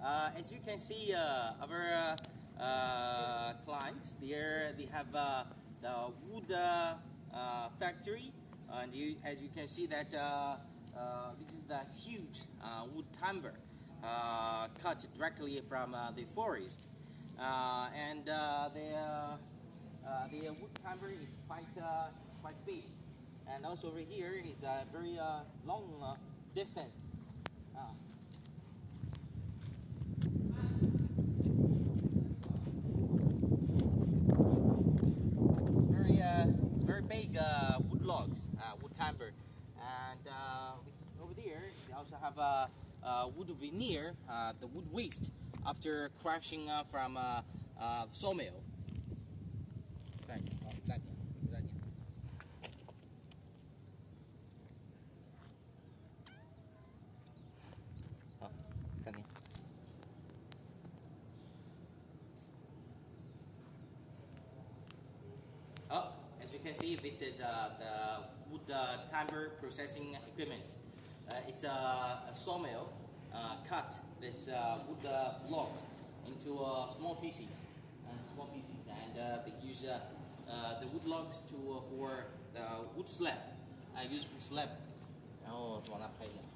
As you can see, our clients there, they have the wood factory, and as you can see that this is the huge wood timber cut directly from the forest, and the wood timber is quite big, and also over here it's a very long distance. It's very big wood logs, wood timber, and over there they also have wood veneer, the wood waste after crushing from sawmill. Oh, as you can see, this is the wood timber processing equipment. It's a sawmill cut this wood logs into small pieces, and they use the wood logs for the wood slab. I use wood slab. 然后往那拍一下。